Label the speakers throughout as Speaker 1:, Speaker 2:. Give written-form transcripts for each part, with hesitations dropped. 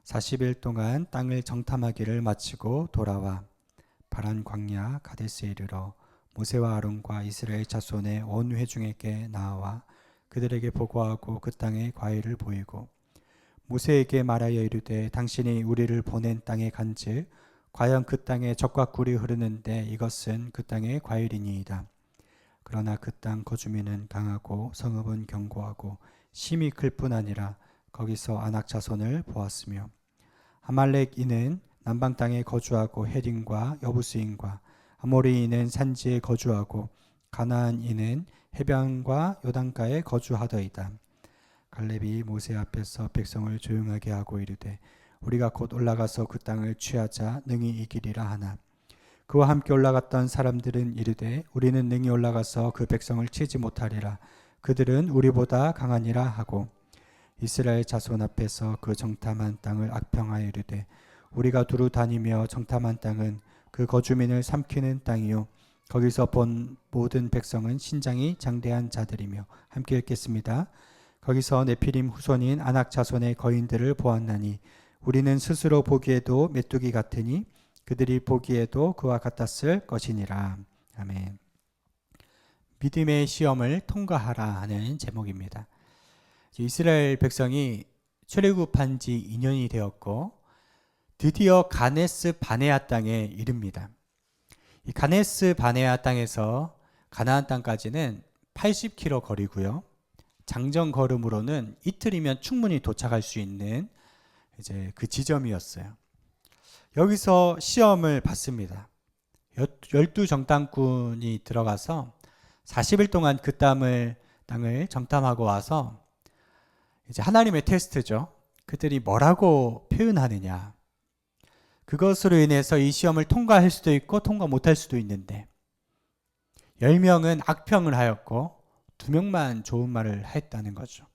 Speaker 1: 40일 동안 땅을 정탐하기를 마치고 돌아와 바란 광야 가데스에 이르러 모세와 아론과 이스라엘 자손의 온 회중에게 나와 그들에게 보고하고 그 땅의 과일을 보이고 모세에게 말하여 이르되 당신이 우리를 보낸 땅에 간즉 과연 그 땅에 젖과 꿀이 흐르는데 이것은 그 땅의 과일이니이다. 그러나 그 땅 거주민은 강하고 성읍은 견고하고 심히 클 뿐 아니라 거기서 아낙 자손을 보았으며 아말렉인은 남방 땅에 거주하고 헤린과 여부스인과 아모리인은 산지에 거주하고 가나안인은 해변과 요단가에 거주하더이다. 갈렙이 모세 앞에서 백성을 조용하게 하고 이르되 우리가 곧 올라가서 그 땅을 취하자 능히 이기리라 하나 그와 함께 올라갔던 사람들은 이르되 우리는 능히 올라가서 그 백성을 치지 못하리라. 그들은 우리보다 강하니라 하고 이스라엘 자손 앞에서 그 정탐한 땅을 악평하여 이르되 우리가 두루 다니며 정탐한 땅은 그 거주민을 삼키는 땅이요 거기서 본 모든 백성은 신장이 장대한 자들이며 함께 읽겠습니다. 거기서 네피림 후손인 아낙 자손의 거인들을 보았나니 우리는 스스로 보기에도 메뚜기 같으니 그들이 보기에도 그와 같았을 것이니라. 아멘. 믿음의 시험을 통과하라 하는 제목입니다. 이스라엘 백성이 출애굽한 지 2년이 되었고 드디어 가네스 바네아 땅에 이릅니다. 이 가네스 바네아 땅에서 가나안 땅까지는 80km 거리고요. 장정 걸음으로는 이틀이면 충분히 도착할 수 있는 이제 그 지점이었어요. 여기서 시험을 받습니다. 12정탐꾼이 들어가서 40일 동안 그 땅을 정탐하고 와서 이제 하나님의 테스트죠. 그들이 뭐라고 표현하느냐. 그것으로 인해서 이 시험을 통과할 수도 있고 통과 못할 수도 있는데 10명은 악평을 하였고 2명만 좋은 말을 했다는 거죠.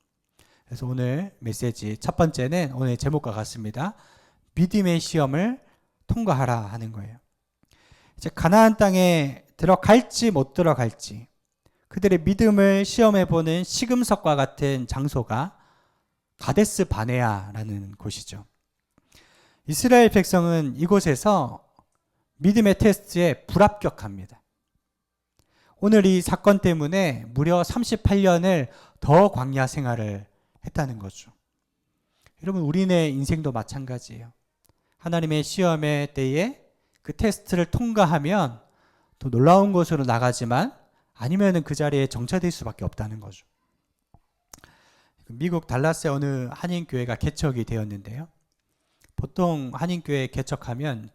Speaker 1: 그래서 오늘 메시지 첫 번째는 오늘 제목과 같습니다. 믿음의 시험을 통과하라 하는 거예요. 이제 가나안 땅에 들어갈지 못 들어갈지 그들의 믿음을 시험해보는 시금석과 같은 장소가 가데스 바네아라는 곳이죠. 이스라엘 백성은 이곳에서 믿음의 테스트에 불합격합니다. 오늘 이 사건 때문에 무려 38년을 더 광야 생활을 했다는 거죠. 여러분 우리네 인생도 마찬가지예요. 하나님의 시험의 때에 그 테스트를 통과하면 더 놀라운 곳으로 나가지만 아니면은 그 자리에 정체될 수밖에 없다는 거죠. 미국 달라스의 어느 한인교회가 개척이 되었는데요. 보통 한인교회 개척하면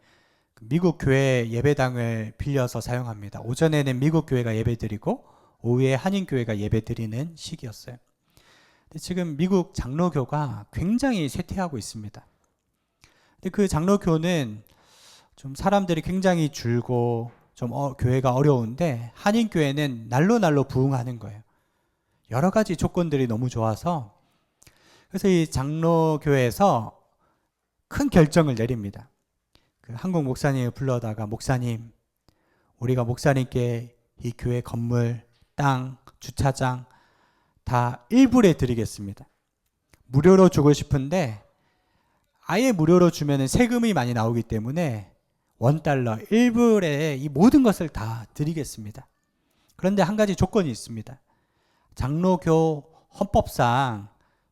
Speaker 1: 미국 교회 예배당을 빌려서 사용합니다. 오전에는 미국 교회가 예배드리고 오후에 한인교회가 예배드리는 시기였어요. 근데 지금 미국 장로교가 굉장히 쇠퇴하고 있습니다. 근데 그 장로교는 좀 사람들이 굉장히 줄고 좀 교회가 어려운데 한인교회는 날로 부흥하는 거예요. 여러 가지 조건들이 너무 좋아서 그래서 이 장로교회에서 큰 결정을 내립니다. 그 한국 목사님을 불러다가 목사님, 우리가 목사님께 이 교회 건물, 땅, 주차장 다 일불에 드리겠습니다. 무료로 주고 싶은데 아예 무료로 주면 세금이 많이 나오기 때문에 $1 1불에 이 모든 것을 다 드리겠습니다. 그런데 한 가지 조건이 있습니다. 장로교 헌법상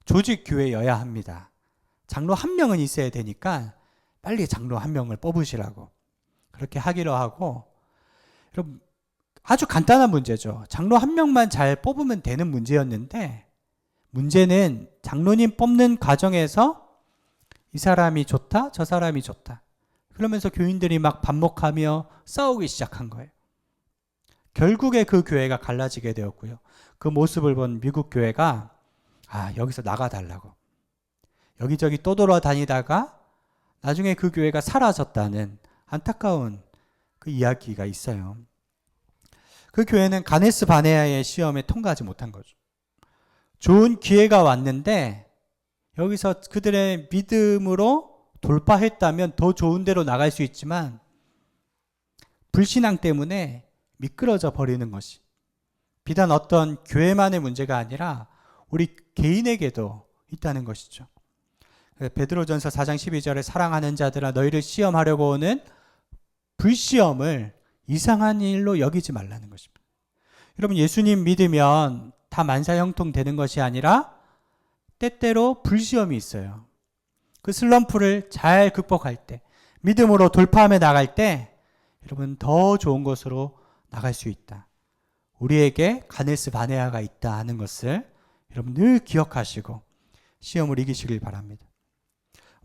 Speaker 1: 조직교회여야 합니다. 장로 한 명은 있어야 되니까 빨리 장로 한 명을 뽑으시라고 그렇게 하기로 하고, 여러분 아주 간단한 문제죠. 장로 한 명만 잘 뽑으면 되는 문제였는데 문제는 장로님 뽑는 과정에서 이 사람이 좋다 저 사람이 좋다 그러면서 교인들이 막 반목하며 싸우기 시작한 거예요. 결국에 그 교회가 갈라지게 되었고요. 그 모습을 본 미국 교회가 여기서 나가달라고 여기저기 떠돌아다니다가 나중에 그 교회가 사라졌다는 안타까운 그 이야기가 있어요. 그 교회는 가네스 바네아의 시험에 통과하지 못한 거죠. 좋은 기회가 왔는데 여기서 그들의 믿음으로 돌파했다면 더 좋은 데로 나갈 수 있지만 불신앙 때문에 미끄러져 버리는 것이 비단 어떤 교회만의 문제가 아니라 우리 개인에게도 있다는 것이죠. 베드로전서 4장 12절에 사랑하는 자들아 너희를 시험하려고 오는 불시험을 이상한 일로 여기지 말라는 것입니다. 여러분, 예수님 믿으면 다 만사형통 되는 것이 아니라 때때로 불시험이 있어요. 그 슬럼프를 잘 극복할 때, 믿음으로 돌파하며 나갈 때 여러분 더 좋은 것으로 나갈 수 있다. 우리에게 가네스 바네아가 있다 하는 것을 여러분 늘 기억하시고 시험을 이기시길 바랍니다.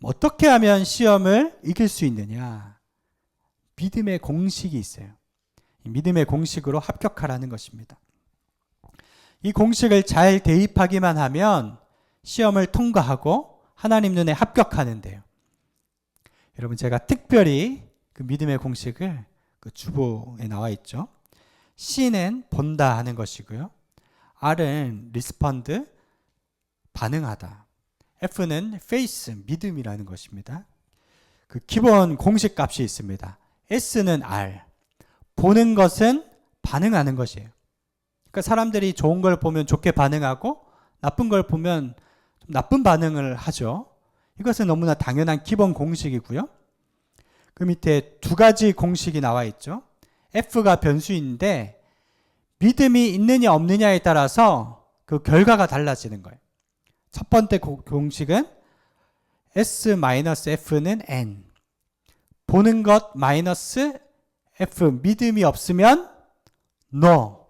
Speaker 1: 어떻게 하면 시험을 이길 수 있느냐? 믿음의 공식이 있어요. 믿음의 공식으로 합격하라는 것입니다. 이 공식을 잘 대입하기만 하면 시험을 통과하고 하나님 눈에 합격하는데요. 여러분, 제가 특별히 그 믿음의 공식을 그 주보에 나와 있죠. C는 본다 하는 것이고요. R은 respond, 반응하다. F는 faith, 믿음이라는 것입니다. 그 기본 공식 값이 있습니다. S는 R, 보는 것은 반응하는 것이에요. 그러니까 사람들이 좋은 걸 보면 좋게 반응하고 나쁜 걸 보면 좀 나쁜 반응을 하죠. 이것은 너무나 당연한 기본 공식이고요. 그 밑에 두 가지 공식이 나와 있죠. F가 변수인데 믿음이 있느냐 없느냐에 따라서 그 결과가 달라지는 거예요. 첫 번째 공식은 S-F는 N, 보는 것 마이너스 F, 믿음이 없으면 No,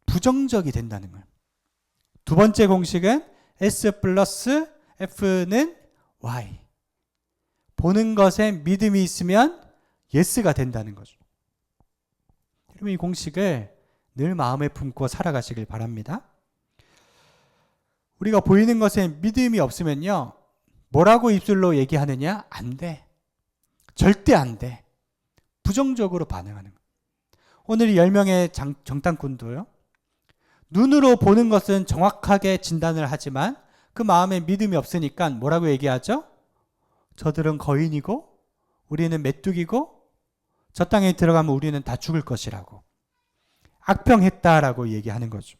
Speaker 1: 부정적이 된다는 거예요. 두 번째 공식은 S 플러스 F는 Y, 보는 것에 믿음이 있으면 Yes가 된다는 거죠. 여러분, 이 공식을 늘 마음에 품고 살아가시길 바랍니다. 우리가 보이는 것에 믿음이 없으면요, 뭐라고 입술로 얘기하느냐? 안 돼. 절대 안 돼. 부정적으로 반응하는 거예요. 오늘 이 10명의 정탐꾼도요, 눈으로 보는 것은 정확하게 진단을 하지만 그 마음에 믿음이 없으니까 뭐라고 얘기하죠? 저들은 거인이고 우리는 메뚜기고 저 땅에 들어가면 우리는 다 죽을 것이라고 악평했다라고 얘기하는 거죠.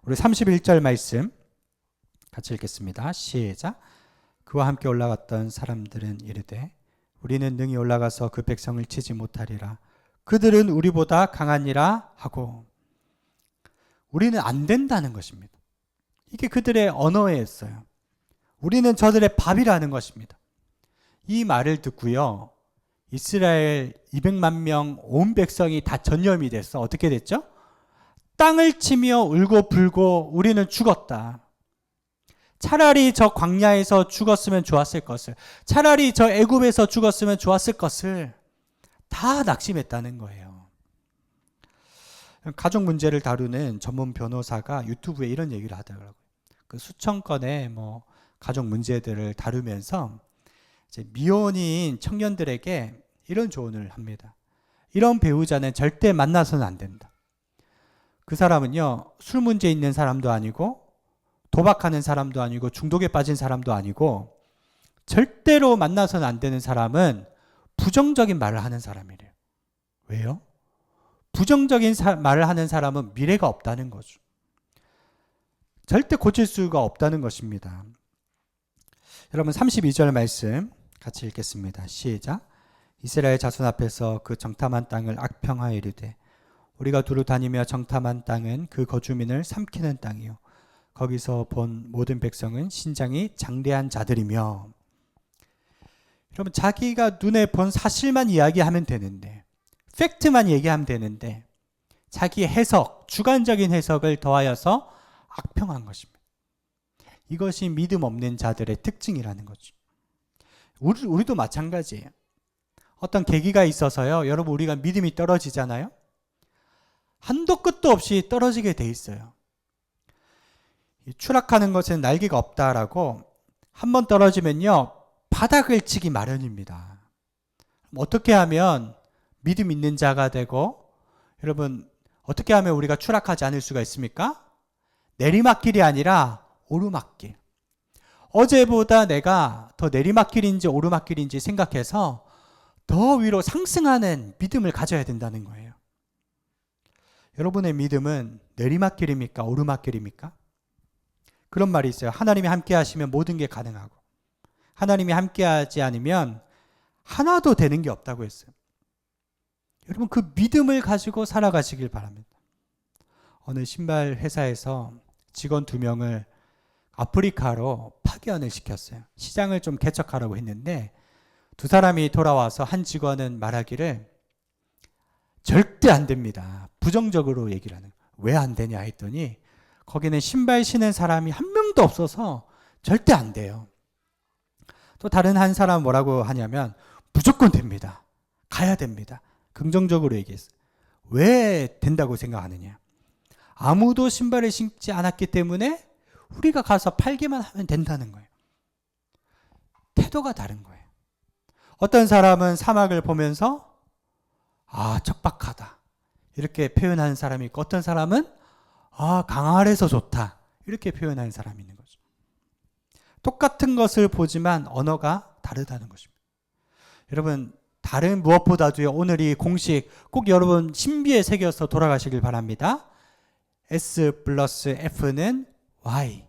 Speaker 1: 우리 31절 말씀 같이 읽겠습니다. 시작. 그와 함께 올라갔던 사람들은 이르되 우리는 능히 올라가서 그 백성을 치지 못하리라. 그들은 우리보다 강하니라 하고, 우리는 안 된다는 것입니다. 이게 그들의 언어였어요. 우리는 저들의 밥이라는 것입니다. 이 말을 듣고요, 이스라엘 200만 명 온 백성이 다 전염이 돼서 어떻게 됐죠? 땅을 치며 울고 불고 우리는 죽었다. 차라리 저 광야에서 죽었으면 좋았을 것을, 차라리 저 애굽에서 죽었으면 좋았을 것을 다 낙심했다는 거예요. 가족 문제를 다루는 전문 변호사가 유튜브에 이런 얘기를 하더라고요. 그 수천 건의 가족 문제들을 다루면서 이제 미혼인 청년들에게 이런 조언을 합니다. 이런 배우자는 절대 만나서는 안 된다. 그 사람은요, 술 문제 있는 사람도 아니고 도박하는 사람도 아니고 중독에 빠진 사람도 아니고 절대로 만나서는 안 되는 사람은 부정적인 말을 하는 사람이래요. 왜요? 부정적인 말을 하는 사람은 미래가 없다는 거죠. 절대 고칠 수가 없다는 것입니다. 여러분, 32절 말씀 같이 읽겠습니다. 시작. 이스라엘 자손 앞에서 그 정탐한 땅을 악평하여 이르되 우리가 두루 다니며 정탐한 땅은 그 거주민을 삼키는 땅이요 거기서 본 모든 백성은 신장이 장대한 자들이며. 여러분, 자기가 눈에 본 사실만 이야기하면 되는데, 팩트만 얘기하면 되는데 자기의 해석, 주관적인 해석을 더하여서 악평한 것입니다. 이것이 믿음 없는 자들의 특징이라는 거죠. 우리도 마찬가지예요. 어떤 계기가 있어서요, 여러분, 우리가 믿음이 떨어지잖아요. 한도 끝도 없이 떨어지게 돼 있어요. 추락하는 것은 날개가 없다라고, 한번 떨어지면요 바닥을 치기 마련입니다. 어떻게 하면 믿음 있는 자가 되고, 여러분, 어떻게 하면 우리가 추락하지 않을 수가 있습니까? 내리막길이 아니라 오르막길. 어제보다 내가 더 내리막길인지 오르막길인지 생각해서 더 위로 상승하는 믿음을 가져야 된다는 거예요. 여러분의 믿음은 내리막길입니까? 오르막길입니까? 그런 말이 있어요. 하나님이 함께 하시면 모든 게 가능하고, 하나님이 함께하지 않으면 하나도 되는 게 없다고 했어요. 여러분, 그 믿음을 가지고 살아가시길 바랍니다. 어느 신발 회사에서 직원 2명을 아프리카로 파견을 시켰어요. 시장을 좀 개척하라고 했는데 2사람이 돌아와서 한 직원은 말하기를 절대 안 됩니다. 부정적으로 얘기를 하는 거예요. 왜 안 되냐 했더니 거기는 신발 신은 사람이 한 명도 없어서 절대 안 돼요. 또 다른 한 사람 뭐라고 하냐면 무조건 됩니다. 가야 됩니다. 긍정적으로 얘기했어요. 왜 된다고 생각하느냐? 아무도 신발을 신지 않았기 때문에 우리가 가서 팔기만 하면 된다는 거예요. 태도가 다른 거예요. 어떤 사람은 사막을 보면서 척박하다 이렇게 표현하는 사람이 있고, 어떤 사람은 강할해서 좋다 이렇게 표현하는 사람이 있는 거죠. 똑같은 것을 보지만 언어가 다르다는 것입니다. 여러분, 다른 무엇보다도요, 오늘 이 공식 꼭 여러분 신비에 새겨서 돌아가시길 바랍니다. S 플러스 F는 Y.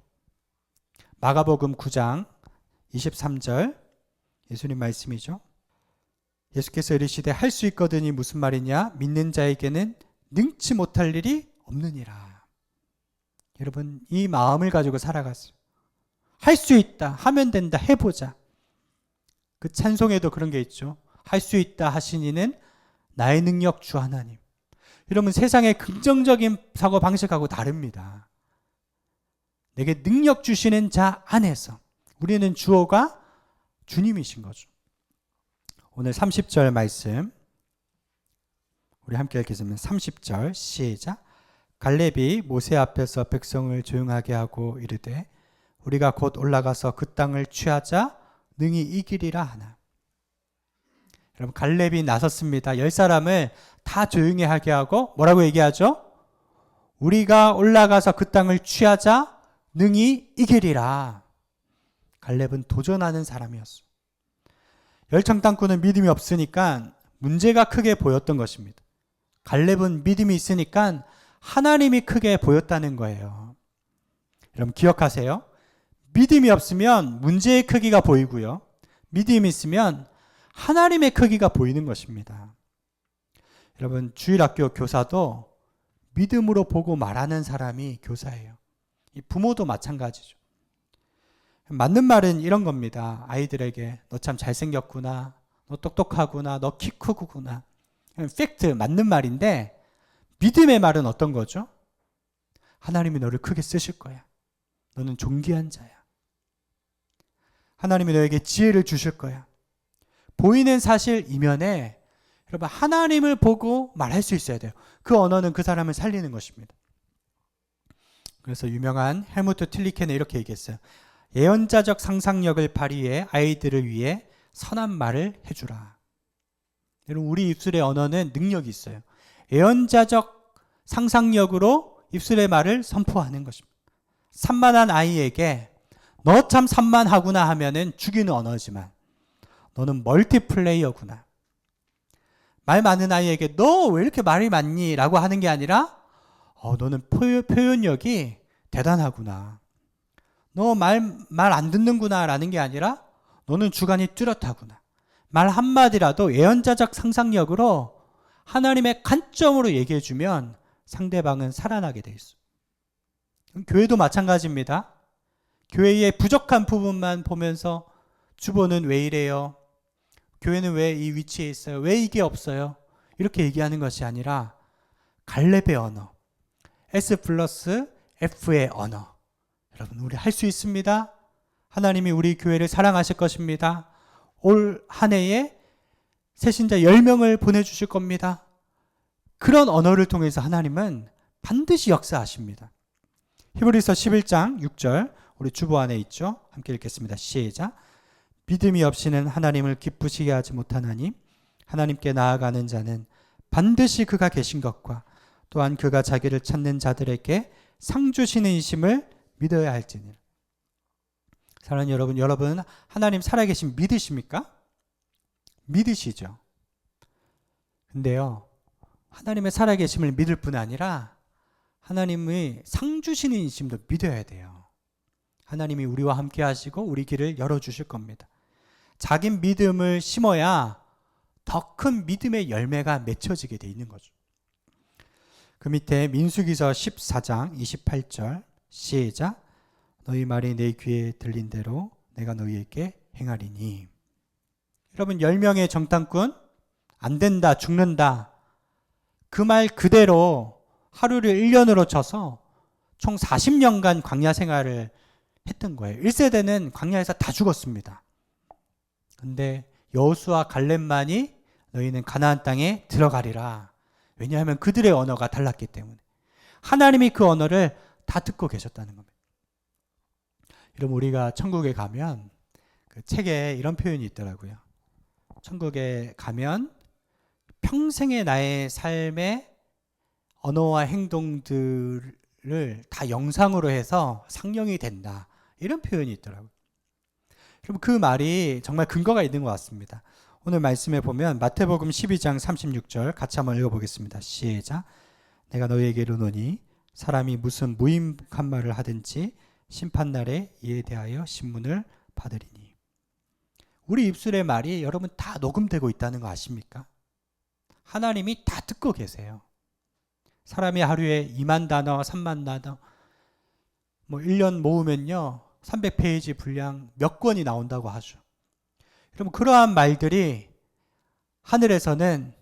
Speaker 1: 마가복음 9장 23절 예수님 말씀이죠. 예수께서 이르시되 할 수 있거든이 무슨 말이냐? 믿는 자에게는 능치 못할 일이 없느니라. 여러분, 이 마음을 가지고 살아갔어요. 할 수 있다, 하면 된다, 해보자. 그 찬송에도 그런 게 있죠. 할 수 있다 하신 이는 나의 능력 주 하나님. 여러분, 세상의 긍정적인 사고방식하고 다릅니다. 내게 능력 주시는 자 안에서 우리는 주어가 주님이신 거죠. 오늘 30절 말씀 우리 함께 읽겠습니다. 30절 시작. 갈렙이 모세 앞에서 백성을 조용하게 하고 이르되 우리가 곧 올라가서 그 땅을 취하자 능히 이기리라 하나. 여러분, 갈렙이 나섰습니다. 10사람을 다 조용히 하게 하고 뭐라고 얘기하죠? 우리가 올라가서 그 땅을 취하자 능히 이기리라. 갈렙은 도전하는 사람이었어요. 열청 땅꾼은 믿음이 없으니까 문제가 크게 보였던 것입니다. 갈렙은 믿음이 있으니까 하나님이 크게 보였다는 거예요. 여러분, 기억하세요. 믿음이 없으면 문제의 크기가 보이고요, 믿음이 있으면 하나님의 크기가 보이는 것입니다. 여러분, 주일학교 교사도 믿음으로 보고 말하는 사람이 교사예요. 이 부모도 마찬가지죠. 맞는 말은 이런 겁니다. 아이들에게 너 참 잘생겼구나, 너 똑똑하구나, 너 키 크구나. 팩트, 맞는 말인데 믿음의 말은 어떤 거죠? 하나님이 너를 크게 쓰실 거야. 너는 존귀한 자야. 하나님이 너에게 지혜를 주실 거야. 보이는 사실 이면에 여러분, 하나님을 보고 말할 수 있어야 돼요. 그 언어는 그 사람을 살리는 것입니다. 그래서 유명한 헬무트 틸리케는 이렇게 얘기했어요. 예언자적 상상력을 발휘해 아이들을 위해 선한 말을 해주라. 여러분, 우리 입술의 언어는 능력이 있어요. 예언자적 상상력으로 입술의 말을 선포하는 것입니다. 산만한 아이에게 너 참 산만하구나 하면은 죽이는 언어지만 너는 멀티플레이어구나. 말 많은 아이에게 너 왜 이렇게 말이 많니? 라고 하는 게 아니라 너는 표현력이 대단하구나. 너 말 안 듣는구나 라는 게 아니라 너는 주관이 뚜렷하구나. 말 한마디라도 예언자적 상상력으로 하나님의 관점으로 얘기해주면 상대방은 살아나게 돼 있어. 교회도 마찬가지입니다. 교회의 부족한 부분만 보면서 주보는 왜 이래요? 교회는 왜 이 위치에 있어요? 왜 이게 없어요? 이렇게 얘기하는 것이 아니라 갈렙의 언어, S 플러스 F의 언어. 여러분, 우리 할 수 있습니다. 하나님이 우리 교회를 사랑하실 것입니다. 올 한 해에 새신자 10명을 보내주실 겁니다. 그런 언어를 통해서 하나님은 반드시 역사하십니다. 히브리서 11장 6절 우리 주보 안에 있죠. 함께 읽겠습니다. 시작. 믿음이 없이는 하나님을 기쁘시게 하지 못하나니 하나님께 나아가는 자는 반드시 그가 계신 것과 또한 그가 자기를 찾는 자들에게 상 주시는 이심을 믿어야 할지니라. 사랑하는 여러분 하나님 살아계신 믿으십니까? 믿으시죠. 근데요, 하나님의 살아계심을 믿을 뿐 아니라 하나님의 상 주시는 이심도 믿어야 돼요. 하나님이 우리와 함께 하시고 우리 길을 열어주실 겁니다. 자기 믿음을 심어야 더 큰 믿음의 열매가 맺혀지게 돼 있는 거죠. 그 밑에 민수기서 14장 28절 시작. 너희 말이 내 귀에 들린 대로 내가 너희에게 행하리니. 여러분 10명의 정탐꾼 안 된다 죽는다 그 말 그대로 하루를 1년으로 쳐서 총 40년간 광야 생활을 했던 거예요. 1세대는 광야에서 다 죽었습니다. 근데 여호수아 갈렙만이 너희는 가나안 땅에 들어가리라. 왜냐하면 그들의 언어가 달랐기 때문에. 하나님이 그 언어를 다 듣고 계셨다는 겁니다. 여러분 우리가 천국에 가면 그 책에 이런 표현이 있더라고요. 천국에 가면 평생의 나의 삶의 언어와 행동들을 다 영상으로 해서 상영이 된다. 이런 표현이 있더라고요. 그럼 그 말이 정말 근거가 있는 것 같습니다. 오늘 말씀에 보면 마태복음 12장 36절 같이 한번 읽어보겠습니다. 시작. 내가 너희에게 이르노니 사람이 무슨 무임한 말을 하든지 심판날에 이에 대하여 신문을 받으리니. 우리 입술의 말이 여러분 다 녹음되고 있다는 거 아십니까? 하나님이 다 듣고 계세요. 사람이 하루에 2만 단어, 3만 단어, 1년 모으면요 300페이지 분량 몇 권이 나온다고 하죠. 여러분 그러한 말들이 하늘에서는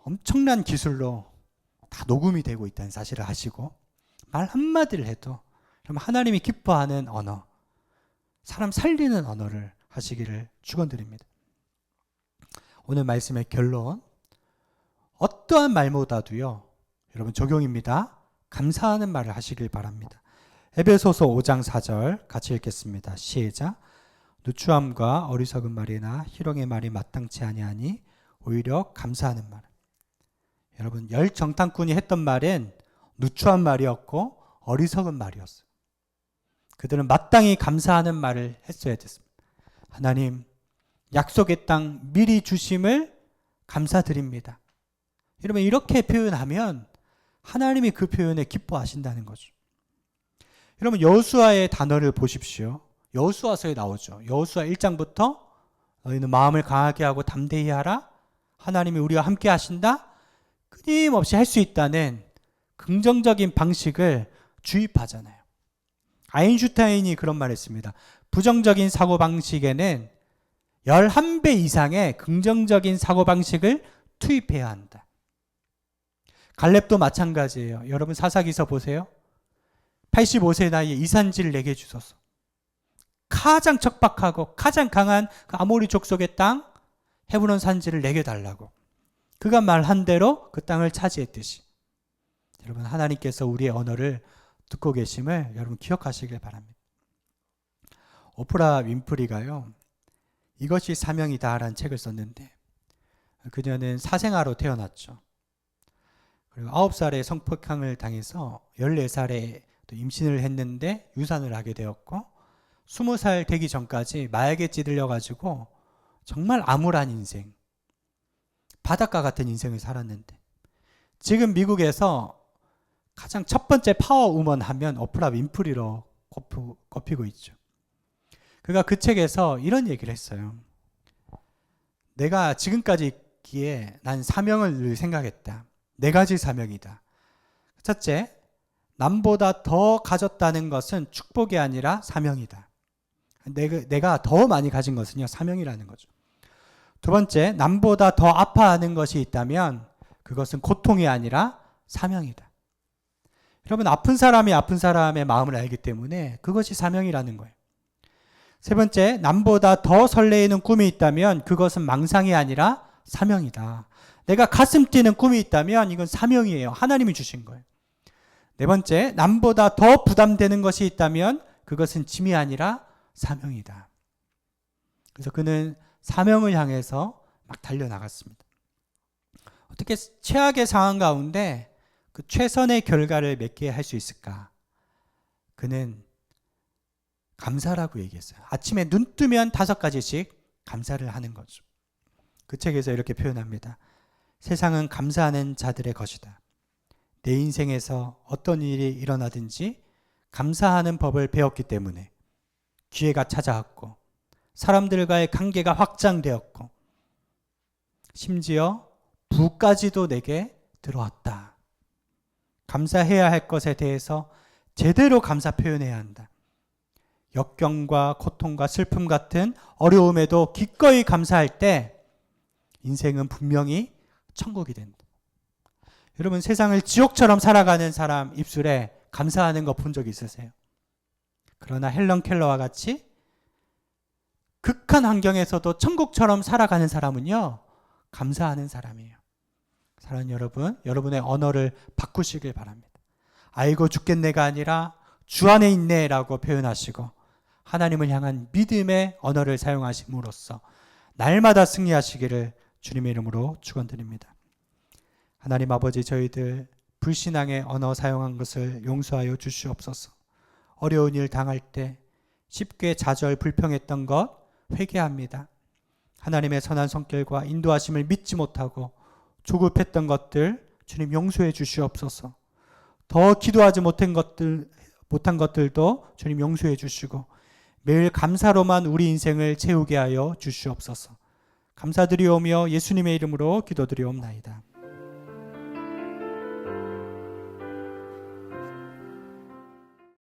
Speaker 1: 엄청난 기술로 다 녹음이 되고 있다는 사실을 아시고 말 한마디를 해도 그럼 하나님이 기뻐하는 언어, 사람 살리는 언어를 하시기를 축원드립니다. 오늘 말씀의 결론, 어떠한 말보다도요 여러분 적용입니다. 감사하는 말을 하시길 바랍니다. 에베소서 5장 4절 같이 읽겠습니다. 시작. 누추함과 어리석은 말이나 희롱의 말이 마땅치 아니하니 오히려 감사하는 말. 여러분 열 정탐꾼이 했던 말은 누추한 말이었고 어리석은 말이었어요. 그들은 마땅히 감사하는 말을 했어야 됐습니다. 하나님 약속의 땅 미리 주심을 감사드립니다. 여러분 이렇게 표현하면 하나님이 그 표현에 기뻐하신다는 거죠. 여러분 여호수아의 단어를 보십시오. 여호수아서에 나오죠. 여호수아 1장부터 너희는 마음을 강하게 하고 담대히 하라. 하나님이 우리와 함께 하신다. 끊임없이 할 수 있다는 긍정적인 방식을 주입하잖아요. 아인슈타인이 그런 말을 했습니다. 부정적인 사고방식에는 11배 이상의 긍정적인 사고방식을 투입해야 한다. 갈렙도 마찬가지예요. 여러분 사사기서 보세요. 85세 나이에 이산지를 내게 주소서. 가장 척박하고 가장 강한 그 아모리 족속의 땅 헤브론 산지를 내게 달라고. 그가 말한 대로 그 땅을 차지했듯이. 여러분 하나님께서 우리의 언어를 듣고 계심을 여러분 기억하시길 바랍니다. 오프라 윈프리가요. 이것이 사명이다 라는 책을 썼는데 그녀는 사생아로 태어났죠. 그리고 9살에 성폭행을 당해서 14살에 또 임신을 했는데 유산을 하게 되었고 20살 되기 전까지 마약에 찌들려가지고 정말 암울한 인생, 바닷가 같은 인생을 살았는데 지금 미국에서 가장 첫 번째 파워우먼 하면 오프라 윈프리로 꼽히고 있죠. 그가 그 책에서 이런 얘기를 했어요. 내가 지금까지 있기에 난 사명을 늘 생각했다. 4가지 사명이다. 첫째, 남보다 더 가졌다는 것은 축복이 아니라 사명이다. 내가 더 많이 가진 것은요, 사명이라는 거죠. 두 번째, 남보다 더 아파하는 것이 있다면 그것은 고통이 아니라 사명이다. 여러분, 아픈 사람이 아픈 사람의 마음을 알기 때문에 그것이 사명이라는 거예요. 세 번째, 남보다 더 설레이는 꿈이 있다면 그것은 망상이 아니라 사명이다. 내가 가슴 뛰는 꿈이 있다면 이건 사명이에요. 하나님이 주신 거예요. 네 번째, 남보다 더 부담되는 것이 있다면 그것은 짐이 아니라 사명이다. 그래서 그는 사명을 향해서 막 달려나갔습니다. 어떻게 최악의 상황 가운데 그 최선의 결과를 맺게 할 수 있을까? 그는 감사라고 얘기했어요. 아침에 눈 뜨면 5가지씩 감사를 하는 거죠. 그 책에서 이렇게 표현합니다. 세상은 감사하는 자들의 것이다. 내 인생에서 어떤 일이 일어나든지 감사하는 법을 배웠기 때문에 기회가 찾아왔고 사람들과의 관계가 확장되었고 심지어 부까지도 내게 들어왔다. 감사해야 할 것에 대해서 제대로 감사 표현해야 한다. 역경과 고통과 슬픔 같은 어려움에도 기꺼이 감사할 때 인생은 분명히 천국이 된다. 여러분, 세상을 지옥처럼 살아가는 사람 입술에 감사하는 거 본 적 있으세요? 그러나 헬런 켈러와 같이 극한 환경에서도 천국처럼 살아가는 사람은요, 감사하는 사람이에요. 사랑하는 여러분, 여러분의 언어를 바꾸시길 바랍니다. 아이고 죽겠네가 아니라 주 안에 있네라고 표현하시고 하나님을 향한 믿음의 언어를 사용하심으로써 날마다 승리하시기를 주님의 이름으로 축원드립니다. 하나님 아버지, 저희들 불신앙의 언어 사용한 것을 용서하여 주시옵소서. 어려운 일 당할 때 쉽게 좌절 불평했던 것 회개합니다. 하나님의 선한 성결과 인도하심을 믿지 못하고 조급했던 것들 주님 용서해 주시옵소서. 더 기도하지 못한 것들도 주님 용서해 주시고 매일 감사로만 우리 인생을 채우게 하여 주시옵소서. 감사드리오며 예수님의 이름으로 기도드리옵나이다.